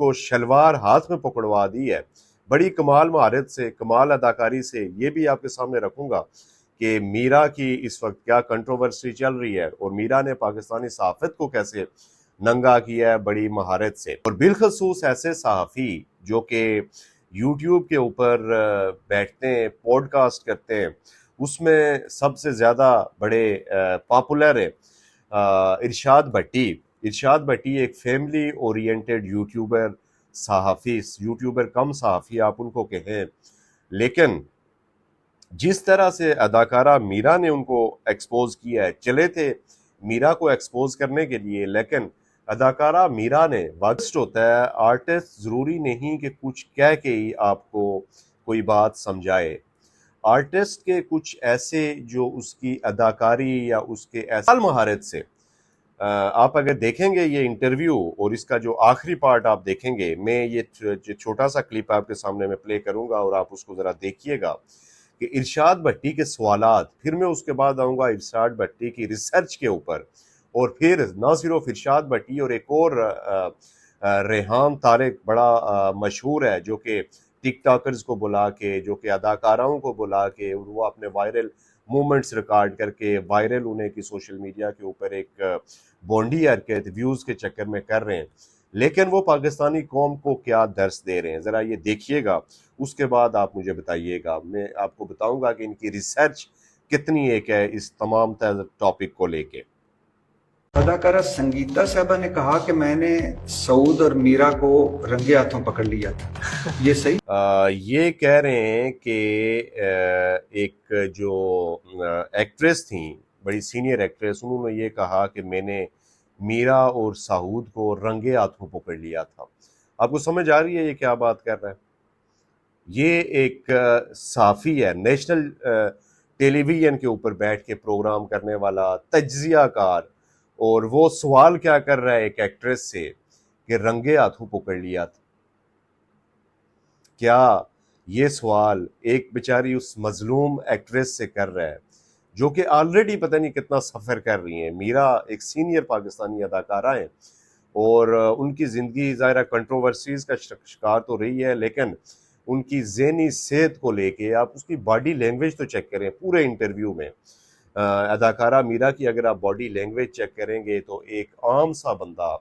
उनको शलवार हाथ में पकड़वा दी है, बड़ी कमाल महारत से, कमाल अदाकारी से। ये भी आपके सामने रखूंगा कि मीरा की इस वक्त क्या कंट्रोवर्सी चल रही है और मीरा ने पाकिस्तानी सहाफत को कैसे नंगा किया है बड़ी महारत से। और बिलखसूस ऐसे सहाफ़ी जो कि यूट्यूब के ऊपर बैठते हैं, पॉडकास्ट करते हैं, उसमें सबसे ज़्यादा बड़े पॉपुलर है इरशाद भट्टी। इरशाद भट्टी एक फैमिली ओरिएंटेड यूट्यूबर, सहाफ़ी, यूट्यूबर कम सहाफ़ी आप उनको कहें, लेकिन जिस तरह से अदाकारा मीरा ने उनको एक्सपोज किया है, चले थे मीरा को एक्सपोज करने के लिए, लेकिन अदाकारा मीरा ने वास्ट होता है, आर्टिस्ट ज़रूरी नहीं कि कुछ कह के ही आपको कोई बात समझाए। आर्टिस्ट के कुछ ऐसे जो उसकी अदाकारी या उसके ऐसा महारत से आप अगर देखेंगे ये इंटरव्यू और इसका जो आखिरी पार्ट आप देखेंगे, मैं ये छोटा सा क्लिप आपके सामने में प्ले करूंगा और आप उसको ज़रा देखिएगा कि इरशाद भट्टी के सवालात, फिर मैं उसके बाद आऊँगा इरशाद भट्टी की रिसर्च के ऊपर, और फिर ना सिर्फ इरशाद भट्टी और एक और रेहान तारिक बड़ा मशहूर है जो कि टिकटॉकर्स को बुला के, जो कि अदाकाराओं को बुला के, और वो अपने वायरल मोमेंट्स रिकॉर्ड करके वायरल होने की सोशल मीडिया के ऊपर एक बोंडी हरकत व्यूज़ के चक्कर में कर रहे हैं, लेकिन वो पाकिस्तानी कौम को क्या दर्स दे रहे हैं ज़रा ये देखिएगा। उसके बाद आप मुझे बताइएगा, मैं आपको बताऊंगा कि इनकी रिसर्च कितनी एक है इस तमाम टॉपिक को लेके। अदाकारा संगीता साहबा ने कहा कि मैंने सऊद और मीरा को रंगे हाथों पकड़ लिया था, ये सही? ये कह रहे हैं कि एक जो एक्ट्रेस थी, बड़ी सीनियर एक्ट्रेस, उन्होंने ये कहा कि मैंने मीरा और साहूद को रंगे हाथों पकड़ लिया था। आपको समझ आ रही है ये क्या बात कर रहा है? ये एक साफ़ी है, नेशनल टेलीविज़न के ऊपर बैठ के प्रोग्राम करने वाला तज्जियाकार, और वो सवाल क्या कर रहा है एक एक्ट्रेस से कि रंगे हाथों पकड़ लिया था। क्या ये सवाल एक बेचारी उस मजलूम एक्ट्रेस से कर रहा है जो कि ऑलरेडी पता नहीं कितना सफ़र कर रही हैं। मीरा एक सीनियर पाकिस्तानी अदाकारा हैं और उनकी ज़िंदगी ज़ाहिर कंट्रोवर्सीज़ का शिकार तो रही है, लेकिन उनकी ज़हनी सेहत को लेके आप उसकी बॉडी लैंग्वेज तो चेक करें पूरे इंटरव्यू में। अदाकारा मीरा की अगर आप बॉडी लैंग्वेज चेक करेंगे तो एक आम सा बंदा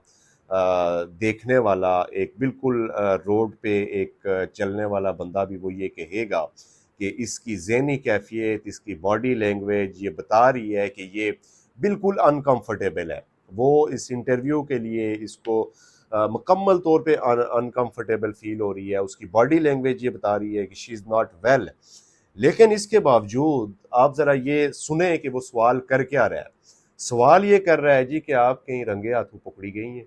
देखने वाला, एक बिल्कुल रोड पे एक चलने वाला बंदा भी वो ये कहेगा कि इसकी ज़हनी कैफियत, इसकी बॉडी लैंग्वेज ये बता रही है कि ये बिल्कुल अनकंफर्टेबल है। वो इस इंटरव्यू के लिए इसको मुकम्मल तौर पे अनकंफर्टेबल फील हो रही है। उसकी बॉडी लैंग्वेज ये बता रही है कि शी इज़ नॉट वेल, लेकिन इसके बावजूद आप ज़रा ये सुने कि वो सवाल कर क्या रहा है। सवाल ये कर रहा है जी कि आप कहीं रंगे हाथों पकड़ी गई हैं।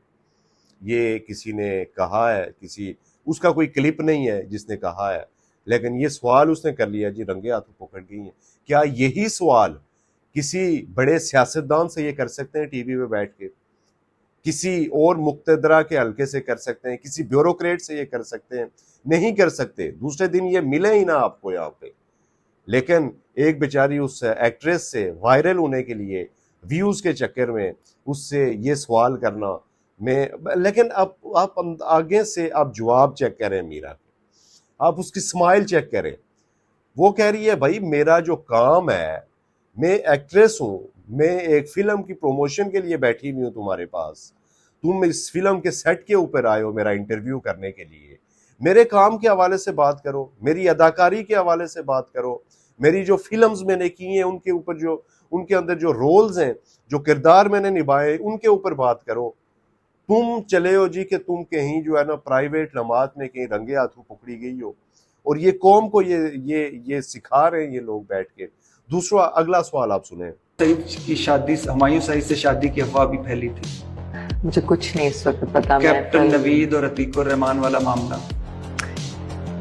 ये किसी ने कहा है, किसी उसका कोई क्लिप नहीं है जिसने कहा है, लेकिन ये सवाल उसने कर लिया जी रंगे हाथों पकड़ गई हैं। क्या यही सवाल किसी बड़े सियासतदान से ये कर सकते हैं टीवी पे बैठ के? किसी और मुक्तदरा के हल्के से कर सकते हैं? किसी ब्यूरोक्रेट से ये कर सकते हैं? नहीं कर सकते। दूसरे दिन ये मिले ही ना आपको यहाँ पे। लेकिन एक बेचारी उस एक्ट्रेस से वायरल होने के लिए व्यूज़ के चक्कर में उससे ये सवाल करना, मैं लेकिन आप आगे से आप जवाब चेक करें मीरा के, आप उसकी स्माइल चेक करें। वो कह रही है भाई मेरा जो काम है, मैं एक्ट्रेस हूँ, मैं एक फिल्म की प्रमोशन के लिए बैठी हुई हूँ तुम्हारे पास, तुम इस फिल्म के सेट के ऊपर आए हो मेरा इंटरव्यू करने के लिए, मेरे काम के हवाले से बात करो, मेरी अदाकारी के हवाले से बात करो, मेरी जो फिल्म्स मैंने की हैं उनके ऊपर जो उनके अंदर जो रोल्स हैं, जो किरदार मैंने निभाए, उनके ऊपर बात करो। तुम चले हो जी कि तुम कहीं जो है ना प्राइवेट नमाज में कहीं रंगे हाथों पकड़ी गई हो, और ये कौम को ये सिखा रहे हैं ये लोग बैठ के। दूसरा अगला सवाल आप सुने। सईद की शादी, हुमायूं सईद से शादी की अफवाह भी फैली थी। मुझे कुछ नहीं इस वक्त पता। कैप्टन नवीद और अतीकुर रहमान वाला मामला,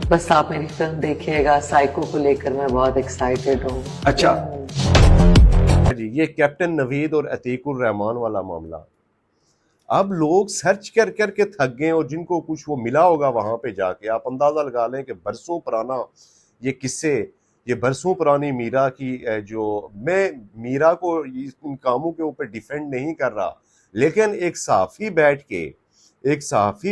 बस आप मेरी फिल्म देखिएगा, साइको को लेकर मैं बहुत एक्साइटेड हूँ। अच्छा जी, ये कैप्टन नवीद और अतीकुर रहमान वाला मामला, अब लोग सर्च कर कर के थक गए, और जिनको कुछ वो मिला होगा वहां पे जाके आप अंदाजा लगा लें कि बरसों पुराना ये किस्से, ये बरसों पुरानी मीरा की जो, मैं मीरा को इन कामों के ऊपर डिफेंड नहीं कर रहा, लेकिन एक सहाफ़ी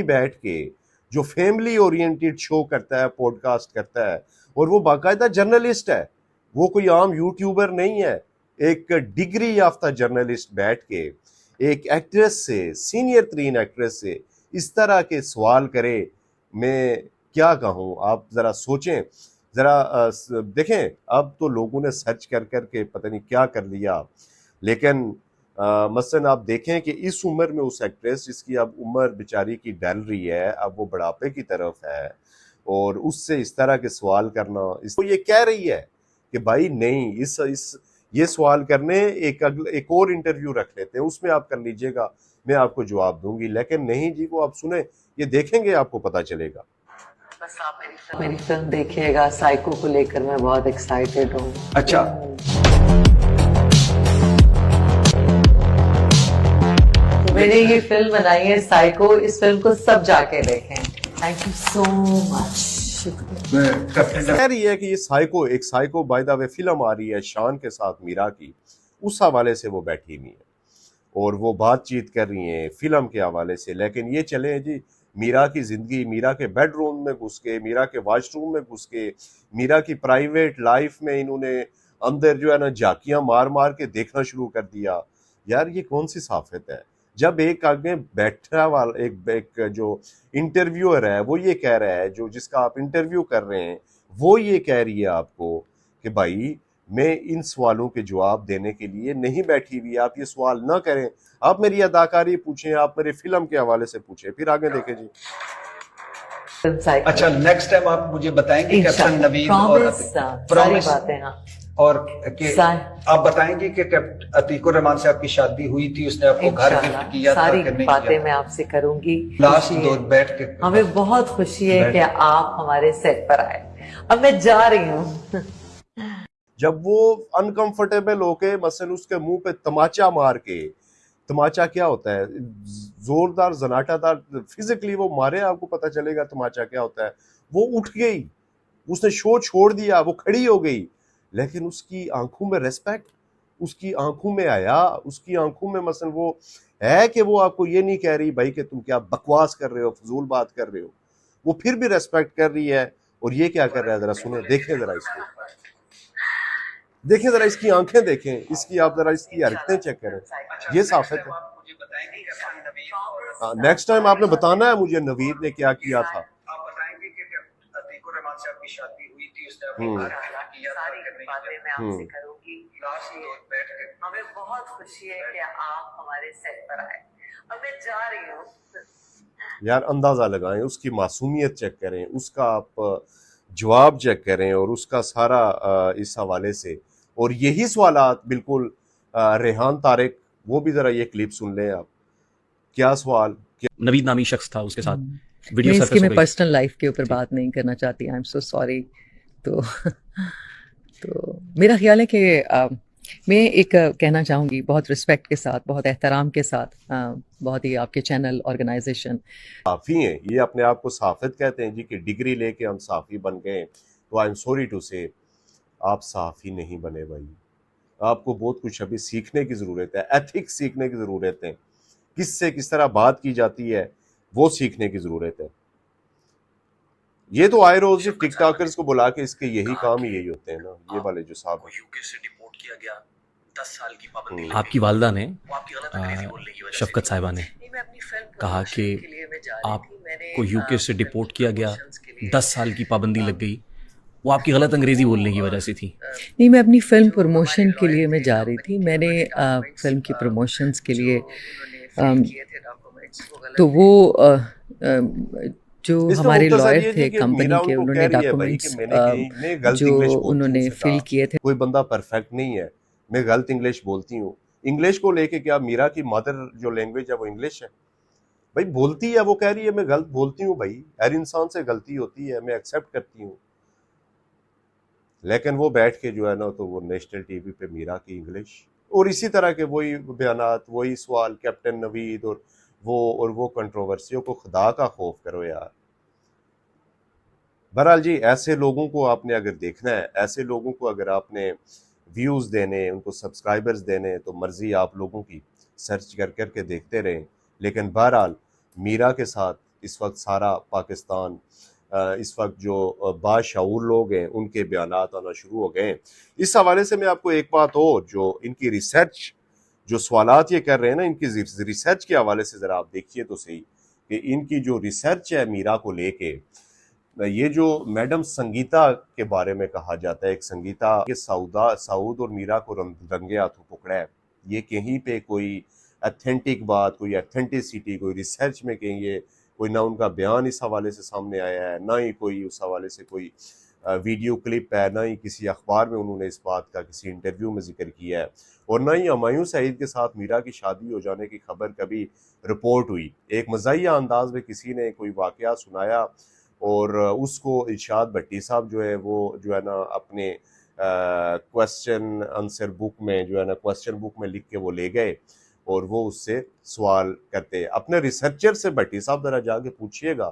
बैठ के जो फैमिली ओरिएंटेड शो करता है, पॉडकास्ट करता है, और वो बाकायदा जर्नलिस्ट है, वो कोई आम यूट्यूबर नहीं है, एक डिग्री याफ्ता जर्नलिस्ट बैठ के एक एक्ट्रेस से, सीनियर तरीन एक्ट्रेस से इस तरह के सवाल करे, मैं क्या कहूँ, आप ज़रा सोचें, ज़रा देखें, अब तो लोगों ने सर्च कर कर के पता नहीं क्या कर लिया, लेकिन मसलन आप देखें कि इस उम्र में उस एक्ट्रेस जिसकी अब उम्र बेचारी की डल रही है, अब वो बुढ़ापे की तरफ है, और उससे इस तरह के सवाल करना, वो ये कह रही है कि भाई नहीं, इस ये सवाल करने एक और इंटरव्यू रख लेते हैं, उसमें आप कर लीजिएगा, मैं आपको जवाब दूंगी। लेकिन नहीं जी, वो आप सुने, ये देखेंगे आपको पता चलेगा। बस आप मेरी फिल्म देखिएगा, साइको को लेकर मैं बहुत एक्साइटेड हूँ। अच्छा, मैंने ये फिल्म बनाई है साइको, इस फिल्म को सब जाके देखें। Thank you so much. Captain कह रही है कि ये psycho by the way film आ रही है शान के साथ, मीरा की, उस हवाले से वो बैठी हुई है और वो बातचीत कर रही हैं फिल्म के हवाले से। लेकिन ये चले जी, मीरा की ज़िंदगी, मीरा के बेडरूम में घुस के, मीरा के वॉशरूम में घुस के, मीरा की प्राइवेट लाइफ में इन्होंने अंदर जो है ना झांकियां मार मार के देखना शुरू कर दिया। यार ये कौन सी साफत है, जब एक आगे बैठा वाला एक जो इंटरव्यूअर है वो ये कह रहा है, जो जिसका आप इंटरव्यू कर रहे हैं वो ये कह रही है आपको कि भाई मैं इन सवालों के जवाब देने के लिए नहीं बैठी हुई, आप ये सवाल ना करें, आप मेरी अदाकारी पूछें, आप मेरे फिल्म के हवाले से पूछें, फिर आगे देखें जी। अच्छा, नेक्स्ट टाइम आप मुझे बताएंगे कैप्टन नवीद और सारी बातें, हाँ, और आप बताएंगे कि अतीकुर रहमान से आपकी शादी हुई थी, उसने आपको घर गिफ्ट किया था सारी कि नहीं बातें किया? मैं आपसे करूंगी। लास्ट दो बैठ के हमें बहुत खुशी है कि आप हमारे सेट पर आए। अब मैं जा रही हूँ। जब वो अनकंफर्टेबल होके मसलन उसके मुंह पे तमाचा मार के, तमाचा क्या होता है, जोरदार जनाटादार, फिजिकली वो मारे, आपको पता चलेगा तमाचा क्या होता है। वो उठ गई, उसने शो छोड़ दिया, वो खड़ी हो गई, लेकिन उसकी आंखों में रेस्पेक्ट, उसकी आंखों में आया, उसकी आंखों में मसलन वो है कि वो आपको ये नहीं कह रही भाई कि तुम क्या बकवास कर रहे हो, फजूल बात कर रहे हो, वो फिर भी रेस्पेक्ट कर रही है। और ये क्या कर रहा है, जरा सुने, देखें जरा इसको, देखें जरा इसकी आंखें देखें, इसकी आप जरा इसकी हरकतें चेक करें, ये साफत है। नेक्स्ट टाइम आपने बताना है मुझे नवीद ने क्या किया था। आप बताएंगे कि अतीकुर रहमान से आपकी शादी हुई थी, उसने आपको घर गिफ्ट किया था कि नहीं बातें किया? मैं आपसे करूंगी। लास्ट दो बैठ के हमें बहुत खुशी है कि आप हमारे सेट पर आए। अब मैं जा रही हूँ। यार अंदाजा लगाएं, उसकी मासूमियत चेक करें, उसका आप जवाब चेक करें, और उसका सारा इस हवाले से, और यही सवालात बिल्कुल रेहान तारिक, वो भी जरा ये क्लिप सुन लें आप, क्या सवाल। नवीद नामी शख्स था, उसके साथ वीडियो मैं सर्फेस इसकी हो मैं गई। पर्सनल लाइफ के ऊपर बात नहीं करना चाहती, आई एम सो सॉरी। तो मेरा ख्याल है कि मैं एक कहना चाहूँगी बहुत रिस्पेक्ट के साथ, बहुत एहतराम के साथ, बहुत ही आपके चैनल ऑर्गेनाइजेशन साफ़ी हैं, ये अपने आप को साफ़ित कहते हैं जी कि डिग्री लेके हम साफ़ी बन गए, तो आई एम सॉरी टू से आप साफ़ी नहीं बने भाई, आपको बहुत कुछ अभी सीखने की ज़रूरत है, एथिक्स सीखने की ज़रूरत है, किससे किस तरह बात की जाती है वो सीखने की ज़रूरत है। ये तो आए रोज टिकटॉकर्स को बुला के इसके यही काम ही यही होते हैं ना, ये वाले जो साहब हैं। यूके से डिपोर्ट किया गया, 10 साल की पाबंदी लगी। आपकी वालदा ने वो आपकी गलत अंग्रेजी बोलने की वजह से शफकत साहिबा ने कहा कि आपको यूके से डिपोर्ट किया गया, 10 साल की पाबंदी लग गई, वो आपकी गलत अंग्रेजी बोलने की वजह से थी। नहीं, मैं अपनी फ़िल्म प्रमोशन के लिए मैं जा रही थी। मैंने फ़िल्म की प्रमोशंस के लिए तो वो जो इसका हमारे मुख्तसर लॉयर ये थे थी कि कंपनी मीरा के, उनको उन्होंने कह रही है भाई कि डॉक्यूमेंट्स मैं गलत इंग्लिश जो बोलती हूँ, उन्होंने उसने फिल कहा, किए थे। कोई बंदा परफेक्ट नहीं है, मैं गलत इंग्लिश बोलती हूँ। इंग्लिश को लेके क्या मीरा की मदर जो लैंग्वेज है वो इंग्लिश है भाई, बोलती है, वो कह रही है मैं गलत बोलती हूँ भाई, हर इंसान से गलती होती है, मैं एक्सेप्ट करती हूँ। लेकिन वो बैठ के जो है ना, तो वो नेशनल टीवी पे मीरा की इंग्लिश और इसी तरह के वही बयानात, वही सवाल, कैप्टन नवीद और वो कंट्रोवर्सियों को खुदा का खौफ करो यार। बहरहाल जी, ऐसे लोगों को आपने अगर देखना है, ऐसे लोगों को अगर आपने व्यूज़ देने, उनको सब्सक्राइबर्स देने, तो मर्ज़ी आप लोगों की, सर्च कर कर के देखते रहें। लेकिन बहरहाल मीरा के साथ اس وقت سارا پاکستان اس وقت جو باشعور لوگ ہیں ان کے بیانات آنا شروع ہو گئے ہیں. اس حوالے سے میں آپ کو ایک بات اور جو ان کی ریسرچ جو سوالات یہ کر رہے ہیں نا ان کی ریسرچ کے حوالے سے ذرا آپ دیکھیے تو صحیح کہ ان کی جو ریسرچ ہے میرا کو لے کے یہ جو میڈم سنگیتا کے بارے میں کہا جاتا ہے ایک سنگیتا کہ سعود اور میرا کو رنگے ہاتھوں پکڑا ہے یہ کہیں پہ کوئی ایتھینٹک بات کوئی ایتھینٹسٹی کوئی ریسرچ میں کہیں یہ کوئی نہ ان کا بیان اس حوالے سے سامنے آیا ہے نہ ہی کوئی اس حوالے سے کوئی ویڈیو کلپ ہے نہ ہی کسی اخبار میں انہوں نے اس بات کا کسی انٹرویو میں ذکر کیا ہے اور نہ ہی ہمایوں سعید کے ساتھ میرا کی شادی ہو جانے کی خبر کبھی رپورٹ ہوئی. ایک مزاحیہ انداز میں کسی نے کوئی واقعہ سنایا اور اس کو ارشاد بھٹی صاحب جو ہے وہ جو ہے نا اپنے کوسچن آنسر بک میں جو ہے نا کوسچن بک میں لکھ کے وہ لے گئے اور وہ اس سے سوال کرتے. اپنے ریسرچر سے بھٹی صاحب ذرا جا کے پوچھئے گا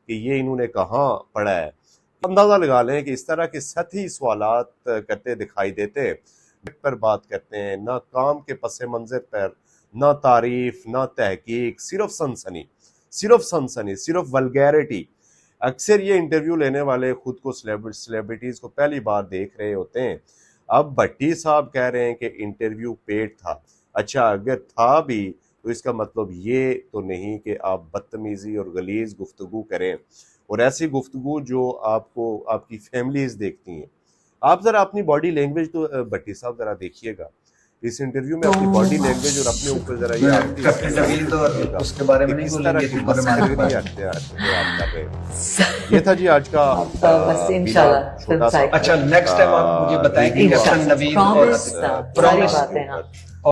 کہ یہ انہوں نے کہاں پڑھا ہے. اندازہ لگا لیں کہ اس طرح کے سطحی سوالات کرتے دکھائی دیتے پر بات کرتے ہیں نہ کام کے پس منظر پر نہ تعریف نہ تحقیق صرف سنسنی صرف ولگیرٹی. اکثر یہ انٹرویو لینے والے خود کو سیلیبریٹیز کو پہلی بار دیکھ رہے ہوتے ہیں. اب بھٹی صاحب کہہ رہے ہیں کہ انٹرویو پیٹ تھا. اچھا اگر تھا بھی تو اس کا مطلب یہ تو نہیں کہ آپ بدتمیزی اور غلیظ گفتگو کریں اور ایسی گفتگو جو آپ کو آپ کی فیملیز دیکھتی ہیں. آپ ذرا اپنی باڈی لینگویج تو بھٹی صاحب ذرا دیکھیے گا اس انٹرویو میں اپنی باڈی لینگویج اور اپنے اوپر ذرا یہ کیپٹن نوید اور اس کے بارے میں نہیں بولیں گے تو یہ تھا جی آج کا بس انشاءاللہ چھوٹا سا. اچھا نیکسٹ ٹائم آپ مجھے بتائیں کہ کیپٹن نوید اور ساری باتیں ہاں